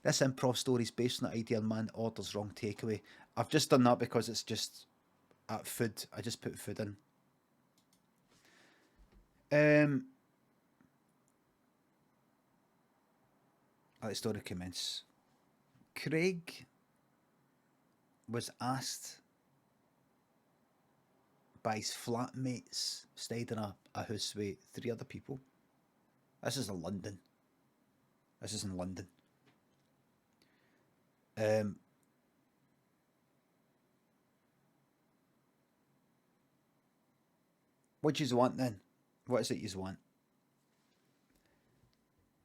This improv story is based on the idea of man orders wrong takeaway. I've just done that because it's just food. I just put food in. Let the story commence. Craig was asked by his flatmates, stayed in a house with three other people. This is in London. This is in London. What do you want then? What is it you want?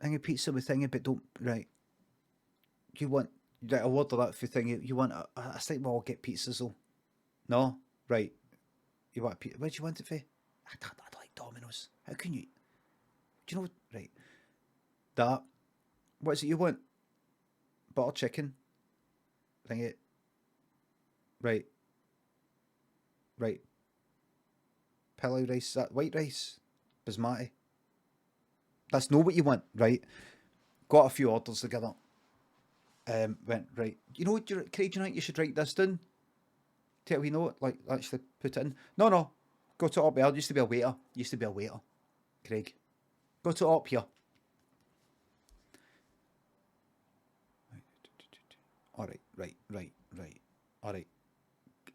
Thingy pizza with thingy, but don't right. You want right? I'll order that for thingy. You want? I think we'll all get pizzas though. No, right. You want a pizza? What do you want it for? I don't like Domino's. How can you? Do you know? Right. That. What is it you want? Butter chicken. Thingy. Right. Right. Pillow rice. That white rice. Basmati. That's not what you want, right? Got a few orders together. Went right. You know what, Craig? You know what? You should write this down. Tell you know it. Like actually put it in. No, no. Go to up here. Used to be a waiter. Used to be a waiter. Craig. Go to up here. All right, right. All right.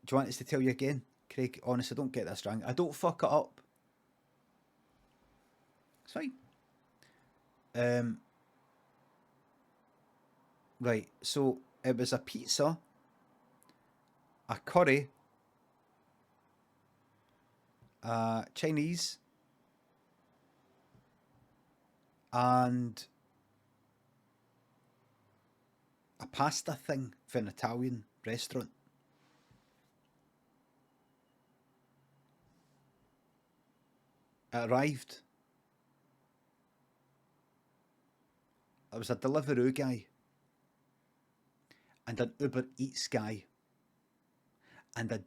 Do you want us to tell you again, Craig? Honestly, don't get this wrong. I don't fuck it up. It's fine. Right. So it was a pizza, a curry, Chinese, and a pasta thing for an Italian restaurant. It arrived. There was a Deliveroo guy and an Uber Eats guy and a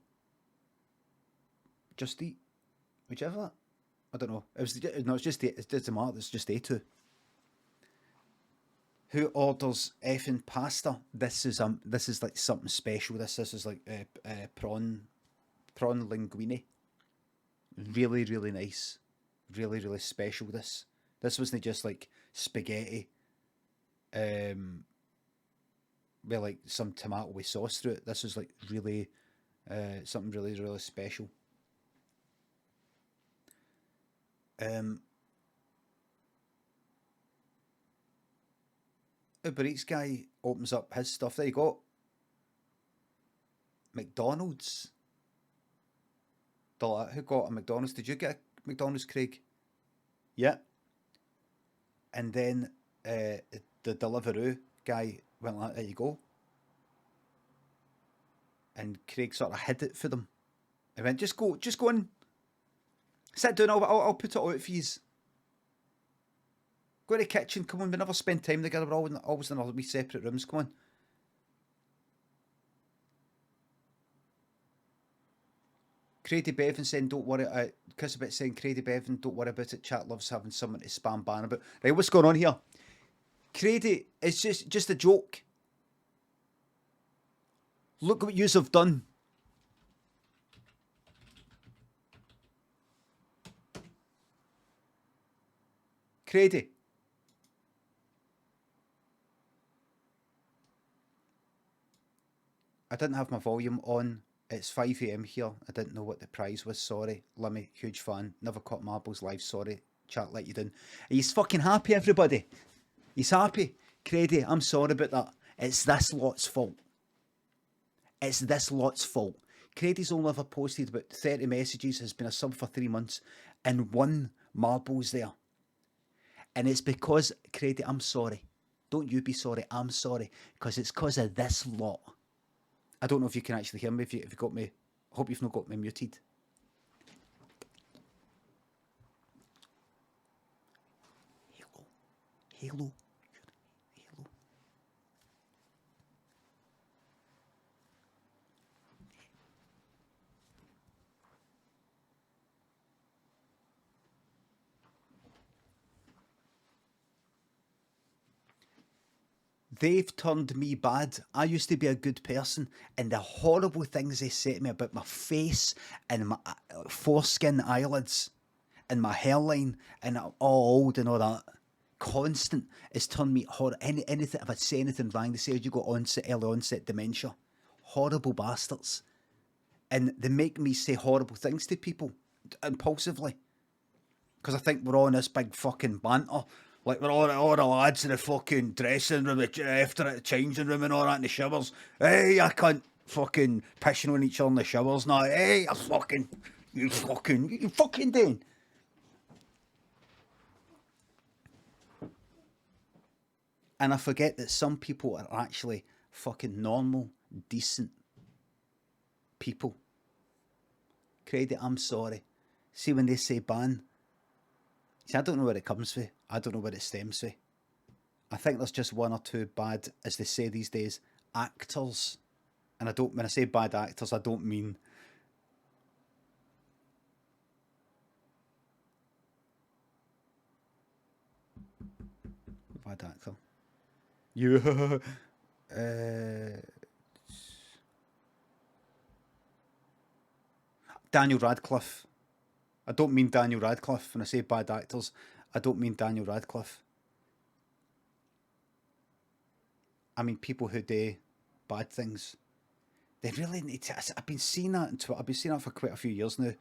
Just Eat, whichever. I don't know. It was no. It doesn't matter. It's just they two. Who orders effing pasta? This is like something special. This is like prawn linguine. Really nice. Really special. This wasn't just like spaghetti. With like some tomato with sauce through it. This was like really something really special. Uber Eats guy opens up his stuff. There you go. McDonald's. Who got a McDonald's? Did you get a McDonald's, Craig? Yeah. And then the Deliveroo guy went like, "There you go." And Craig sort of hid it for them. He went, just go and sit down. I'll put it out for you. Go to the kitchen. Come on, we never spend time together. We're always in our wee separate rooms. Come on. Crady Bevan saying, "Don't worry." Chris about saying, "Crady Bevan, don't worry about it. Chat loves having someone to spam ban about." Right, what's going on here? Crady, it's just a joke. Look what yous have done. Crady. I didn't have my volume on. It's 5 a.m. here. I didn't know what the prize was. Sorry. Limmy, huge fan. Never caught marbles live. Sorry. Chat let you down. He's fucking happy, everybody. He's happy. Crady, I'm sorry about that. It's this lot's fault. It's this lot's fault. Crady's only ever posted about 30 messages, has been a sub for 3 months, and one marble's there. And it's because, Crady, I'm sorry. Don't you be sorry. I'm sorry. Because it's because of this lot. I don't know if you can actually hear me, if you got me. I hope you've not got me muted. Hello. Hello. Hello. They've turned me bad. I used to be a good person, and the horrible things they say to me about my face and my foreskin eyelids and my hairline and I'm all old and all that, constant, has turned me horrible. Anything, if I say anything wrong, they say, you got early onset dementia. Horrible bastards. And they make me say horrible things to people impulsively. Because I think we're all in this big fucking banter. Like, we're all the lads in the fucking dressing room after the changing room and all that in the showers. Hey, I can't fucking pissing on each other in the showers now. Hey, you fucking doing. And I forget that some people are actually fucking normal, decent people. Credit, I'm sorry. See, when they say ban, see, I don't know where it comes from. I don't know where it stems from. I think there's just one or two bad, as they say these days, actors. And when I say bad actors, I don't mean bad actor. You, Daniel Radcliffe. I don't mean Daniel Radcliffe. When I say bad actors, I don't mean Daniel Radcliffe. I mean people who do bad things. They really need to. I've been seeing that I've been seeing that for quite a few years now.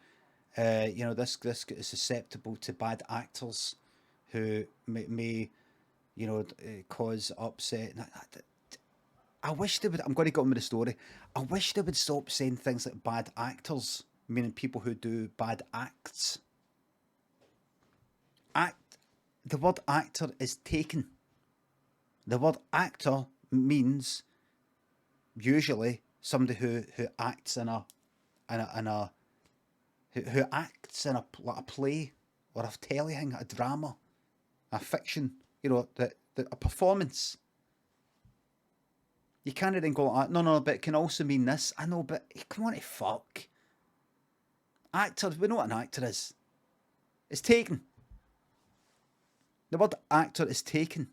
This is susceptible to bad actors who may cause upset. I wish they would. I'm going to get on with the story. I wish they would stop saying things like bad actors, meaning people who do bad acts. The word actor is taken. The word actor means usually somebody who acts in a who acts in like a play or a telething, a drama, a fiction. A performance. You can't then go like, no, but it can also mean this. I know, but come on, fuck. Actor, we know what an actor is. It's taken. The word actor is taken.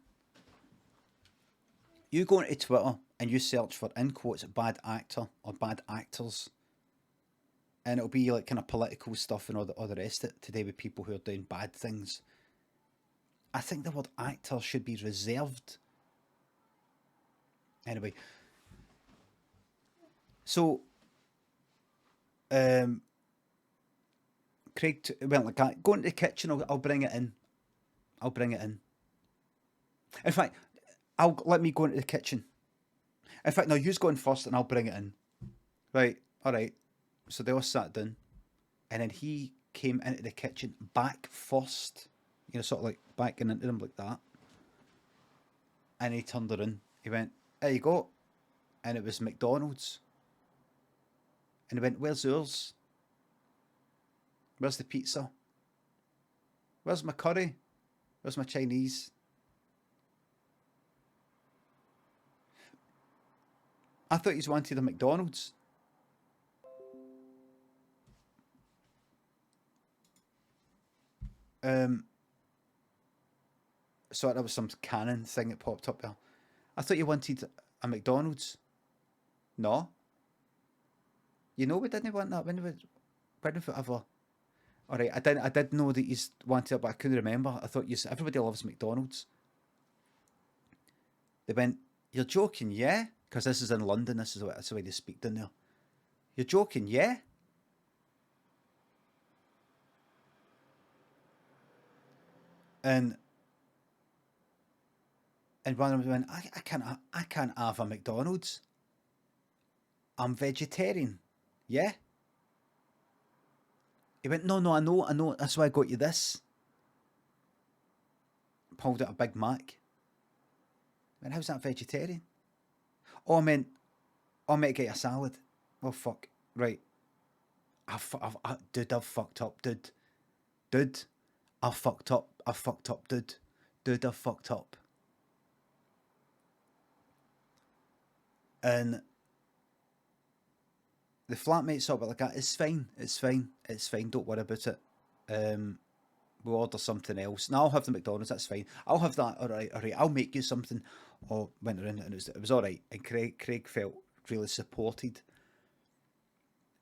You go into Twitter and you search for, in quotes, bad actor or bad actors, and it'll be like kind of political stuff and all the rest of it to do with people who are doing bad things. I think the word actor should be reserved. Anyway, so Craig went like that. Go into the kitchen. I'll bring it in. I'll bring it in. In fact, let me go into the kitchen. In fact, no, you's going first, and I'll bring it in. Right. All right. So they all sat down, and then he came into the kitchen back first. Sort of like backing into them like that. And he turned around. He went, "There you go," and it was McDonald's. And he went, "Where's yours? Where's the pizza? Where's my curry? Where's my Chinese?" I thought you wanted a McDonald's. So that was some canon thing that popped up there. I thought you wanted a McDonald's. No. We didn't want that. When have ever? All right, I did know that you wanted it, but I couldn't remember. I thought everybody loves McDonald's. They went, "You're joking, yeah?" Because this is in London. That's the way they speak down there. "You're joking, yeah?" And one of them went, I can't have a McDonald's. I'm vegetarian. Yeah? He went, no, I know. That's why I got you this. Pulled out a Big Mac. I went, how's that vegetarian? Oh, I meant get you a salad. Oh, fuck. Right. Dude, I've fucked up, dude. Dude, I've fucked up. Dude. Dude, I've fucked up. And the flatmate saw it like that. It's fine. Don't worry about it. We'll order something else. No, I'll have the McDonald's. That's fine. I'll have that. All right. I'll make you something. Or went around and it was all right. And Craig felt really supported.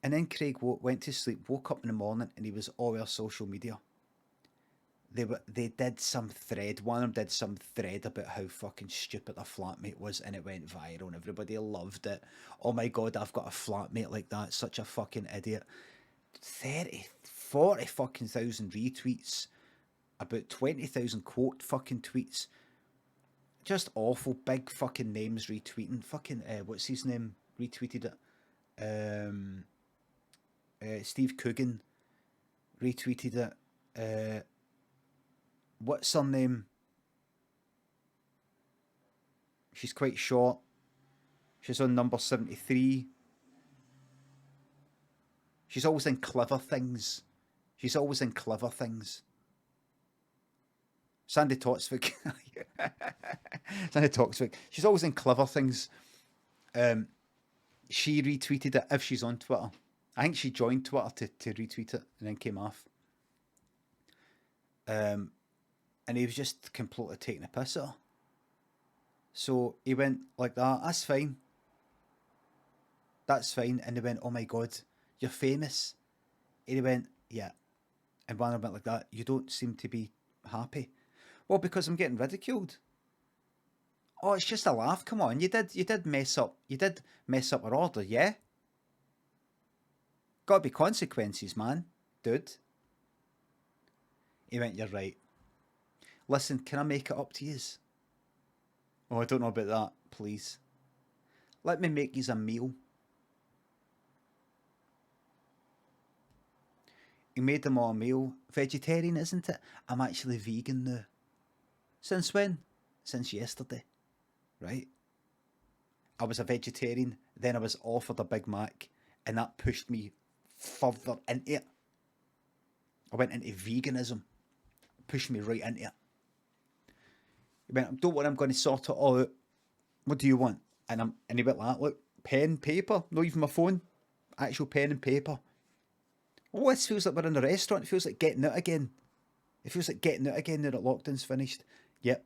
And then Craig went to sleep, woke up in the morning, and he was all over social media. They did some thread. One of them did some thread about how fucking stupid their flatmate was, and it went viral, and everybody loved it. Oh my god, I've got a flatmate like that. Such a fucking idiot. 30, 40 fucking thousand retweets. About 20,000 quote fucking tweets. Just awful. Big fucking names retweeting. Fucking what's his name? Retweeted it. Steve Coogan retweeted it. What's her name? She's quite short. She's on number 73. She's always in clever things. Sandy Toksvig. Sandy Toksvig. She's always in clever things. She retweeted it if she's on Twitter. I think she joined Twitter to retweet it and then came off. And he was just completely taking a piss at her. So he went like that. That's fine. And he went, oh my god, you're famous. And he went, yeah. And one of them went like that. You don't seem to be happy. Well, because I'm getting ridiculed. Oh, it's just a laugh. Come on, you did mess up. You did mess up our order, yeah? Got to be consequences, man, dude. He went, you're right. Listen, can I make it up to yous? Oh, I don't know about that, please. Let me make yous a meal. He made them all a meal. Vegetarian, isn't it? I'm actually vegan now. Since when? Since yesterday. Right? I was a vegetarian, then I was offered a Big Mac, and that pushed me further into it. I went into veganism. Pushed me right into it. He went, don't worry, I'm going to sort it all out. What do you want? And he went like that, look, pen, paper, not even my phone. Actual pen and paper. Oh, this feels like we're in a restaurant. It feels like getting out again. It feels like getting out again now that lockdown's finished. Yep.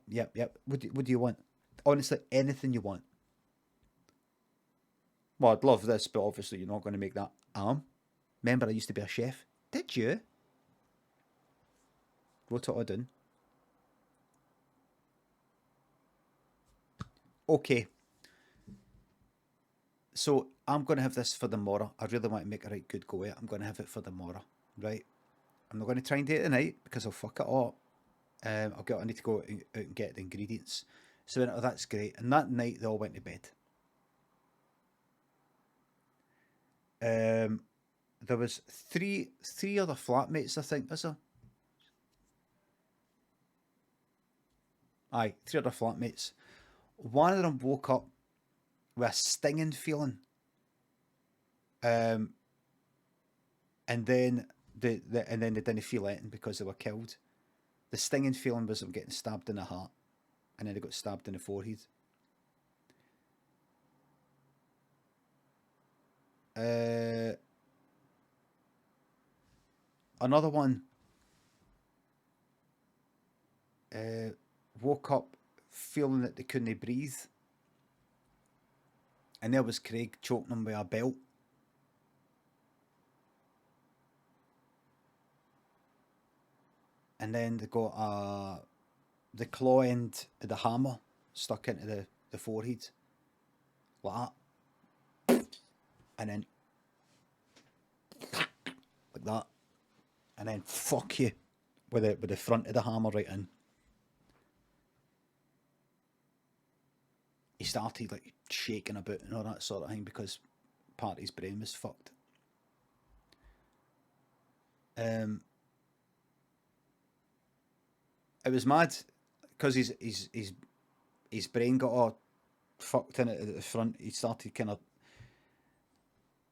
What do you want? Honestly, anything you want. Well, I'd love this, but obviously you're not going to make that. Remember, I used to be a chef. Did you? Wrote it all down. Okay. So I'm going to have this for the morrow. I really want to make a right good go at it. I'm going to have it for the morrow, right? I'm not going to try and do it tonight because I'll fuck it up. I need to go out and get the ingredients. So that's great. And that night they all went to bed. There was three other flatmates, I think, was there? Aye, 3 other flatmates. One of them woke up with a stinging feeling. And then they didn't feel anything because they were killed. The stinging feeling was them getting stabbed in the heart, and then they got stabbed in the forehead. Another one woke up feeling that they couldn't breathe, and there was Craig choking them with a belt. And then they got the claw end of the hammer stuck into the forehead, like that, and then like that, and then fuck you with the front of the hammer right in. He started like shaking about and all that sort of thing because part of his brain was fucked. It was mad because his brain got all fucked in it at the front. He started kind of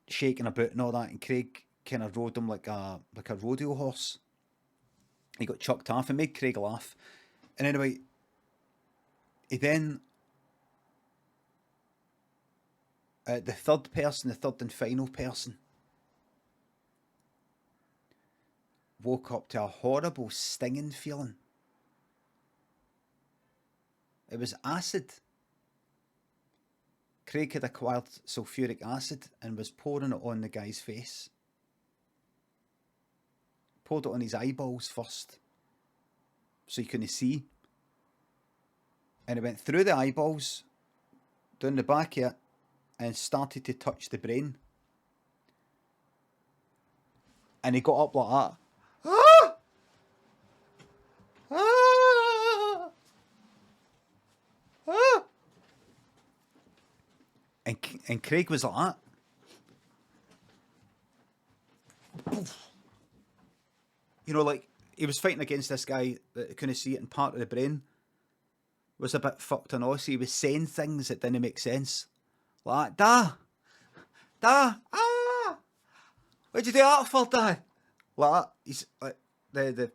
shaking about and all that, and Craig kind of rode him like a rodeo horse. He got chucked off and made Craig laugh. And anyway, he then the third and final person, woke up to a horrible stinging feeling. It was acid. Craig had acquired sulphuric acid and was pouring it on the guy's face. Poured it on his eyeballs first, so he couldn't see. And it went through the eyeballs, down the back of it, and started to touch the brain. And he got up like that. Ah! Ah! Ah! And Craig was like that. You know, like, he was fighting against this guy that couldn't see it, and part of the brain was a bit fucked and also he was saying things that didn't make sense. Like, da, what'd you do that for, Dad? Like that. He's like the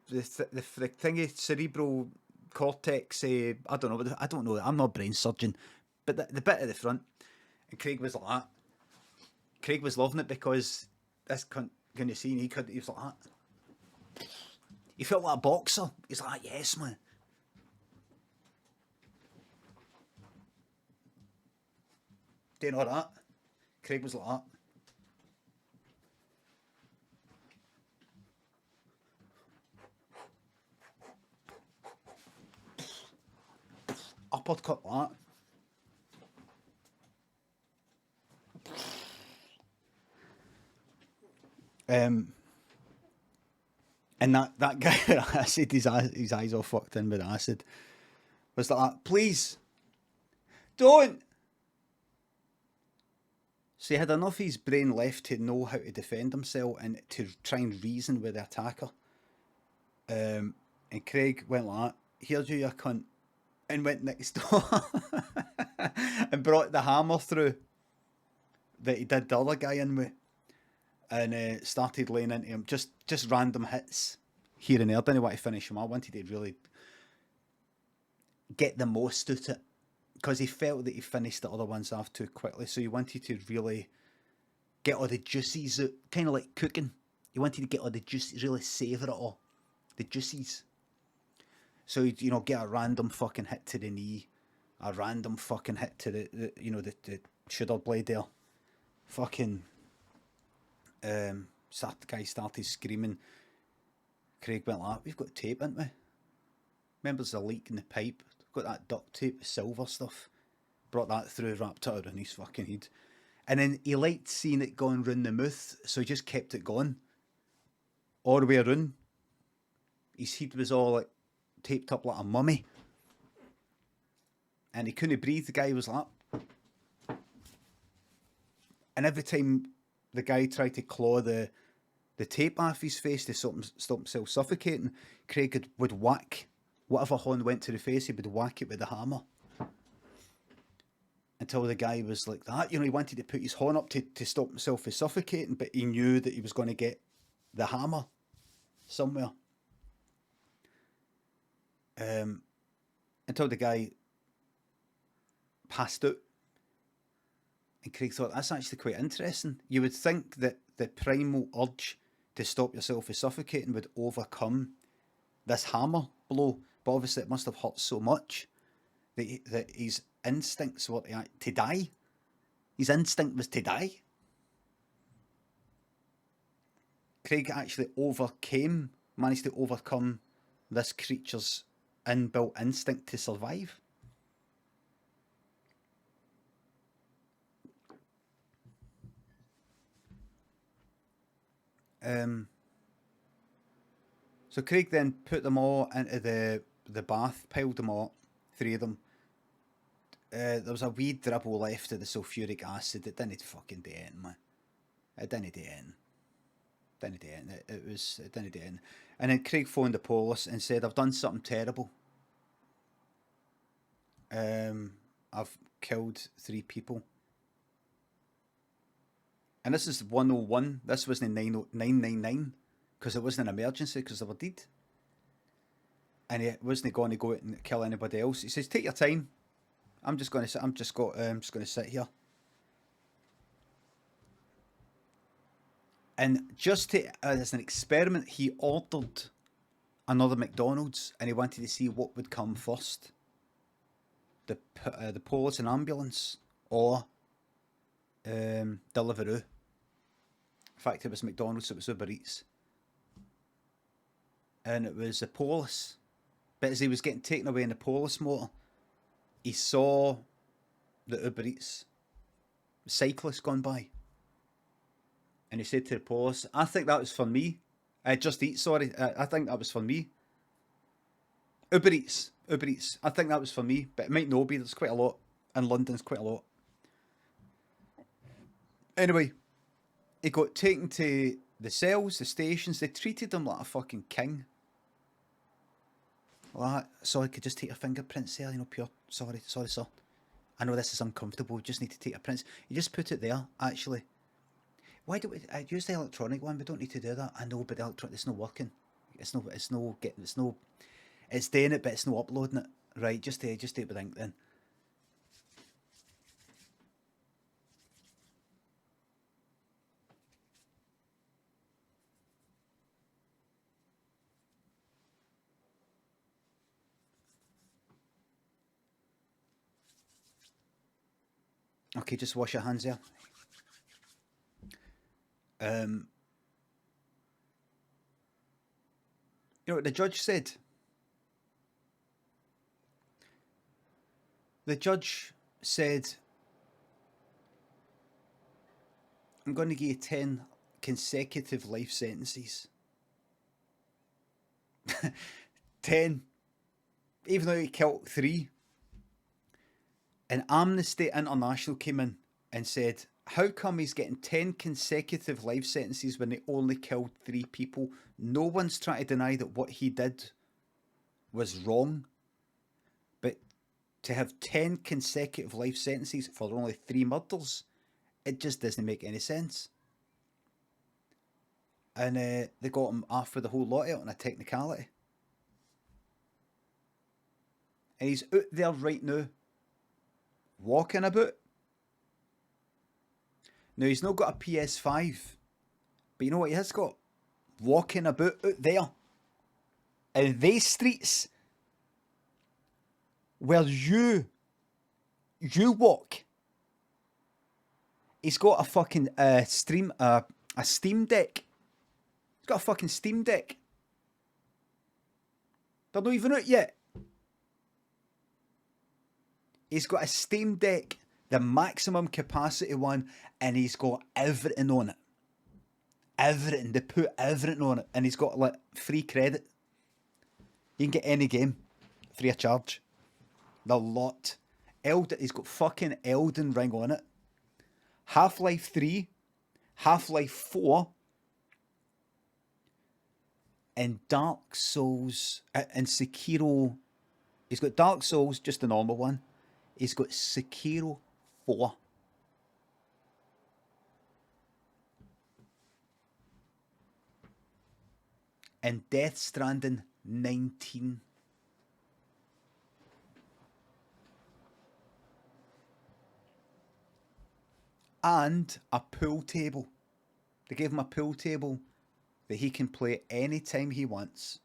thingy, cerebral cortex. I don't know. I'm not a brain surgeon, but the bit at the front. And Craig was like that. Craig was loving it because this cunt couldn't see, and he was like that. He felt like a boxer. He's like, yes, man. Doing all that. Craig was like that. Uppercut like that. And that guy with acid, his eyes all fucked in with acid, was like, please, don't. So he had enough of his brain left to know how to defend himself and to try and reason with the attacker. And Craig went like that, here's you cunt, and went next door and brought the hammer through that he did the other guy in with. And started laying into him, just random hits here and there. I didn't want to finish him. I wanted to really get the most out of it because he felt that he finished the other ones off too quickly. So he wanted to really get all the juices out, kind of like cooking. He wanted to get all the juices, really savour it all, the juices. So he'd, get a random fucking hit to the knee, a random fucking hit to the shoulder blade there, fucking. The guy started screaming. Craig went like, we've got tape, haven't we? Remember there's a leak in the pipe? Got that duct tape, silver stuff. Brought that through, wrapped it around his fucking head. And then he liked seeing it going round the mouth, so he just kept it going. All the way around. His head was all like taped up like a mummy. And he couldn't breathe, the guy was like. And every time the guy tried to claw the tape off his face to stop himself suffocating, Craig would whack whatever horn went to the face, he would whack it with the hammer. Until the guy was like that. He wanted to put his horn up to stop himself from suffocating, but he knew that he was going to get the hammer somewhere. Until the guy passed out. And Craig thought, that's actually quite interesting. You would think that the primal urge to stop yourself from suffocating would overcome this hammer blow, but obviously it must have hurt so much that his instincts were to die. His instinct was to die. Craig actually managed to overcome this creature's inbuilt instinct to survive. So Craig then put them all into the bath, piled them all, 3 of them. There was a wee dribble left of the sulphuric acid. It didn't fucking do anything, man. It didn't do anything. It didn't do anything. And then Craig phoned the police and said, I've done something terrible. I've killed 3 people. And this is 101. This wasn't 999 because it wasn't an emergency because they were dead. And he wasn't going to go out and kill anybody else. He says, "Take your time. I'm just going to sit here." And just as an experiment, he ordered another McDonald's, and he wanted to see what would come first: the police and ambulance, or Deliveroo. In fact, it was McDonald's, it was Uber Eats. And it was a Polis. But as he was getting taken away in the Polis motor, he saw the Uber Eats cyclist gone by. And he said to the Polis, I think that was for me. Just Eat, sorry. I think that was for me. Uber Eats. Uber Eats. I think that was for me. But it might not be. There's quite a lot. In London, there's quite a lot. Anyway, he got taken to the cells, the stations. They treated him like a fucking king. Like, sorry, could just take your fingerprints there, you know, pure. Sorry, sir. I know this is uncomfortable. We just need to take your prints. You just put it there, actually. Why do we use the electronic one? We don't need to do that. I know, but the electronic, it's not working. It's doing it, but it's not uploading it. Right, just do it with ink then. Okay, just wash your hands there. You know what the judge said? The judge said, I'm going to give you 10 consecutive life sentences. 10. Even though he killed 3. And Amnesty International came in and said, how come he's getting 10 consecutive life sentences when he only killed 3 people? No one's trying to deny that what he did was wrong. But to have 10 consecutive life sentences for only 3 murders, it just doesn't make any sense. And they got him after the whole lot out on a technicality. And he's out there right now, walking about. Now, he's not got a PS5, but you know what he has got? Walking about out there in these streets where you walk. He's got a fucking a Steam Deck. He's got a fucking Steam Deck. They're not even out yet. He's got a Steam Deck, the maximum capacity one, and he's got everything on it. Everything. They put everything on it. And he's got like free credit. You can get any game free of charge. The lot. He's got fucking Elden Ring on it. Half-Life 3, Half-Life 4, and Dark Souls, and Sekiro. He's got Dark Souls, just the normal one. He's got Sekiro 4. And Death Stranding 19. And a pool table. They gave him a pool table that he can play anytime he wants.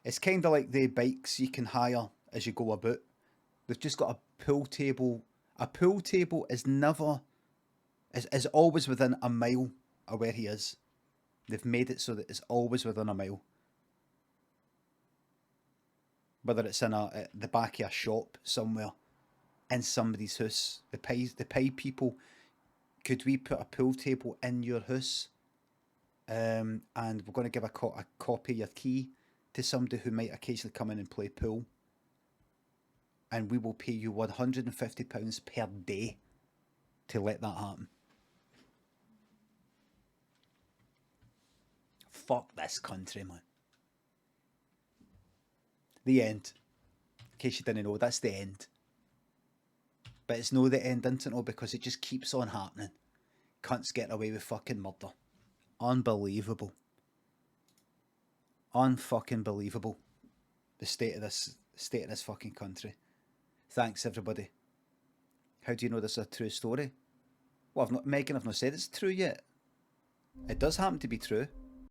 It's kind of like the bikes you can hire as you go about. They've just got a pool table. A pool table is always within a mile of where he is. They've made it so that it's always within a mile. Whether it's in the back of a shop somewhere, in somebody's house. The pie people, could we put a pool table in your house? And we're going to give a copy of your key to somebody who might occasionally come in and play pool. And we will pay you £150 per day to let that happen. Fuck this country, man. The end. In case you didn't know, that's the end. But it's no the end, isn't it? Because it just keeps on happening. Cunts getting away with fucking murder. Unbelievable. Unfucking believable. The state of this fucking country. Thanks, everybody. How do you know this is a true story? Well, Megan, I've not said it's true yet. It does happen to be true.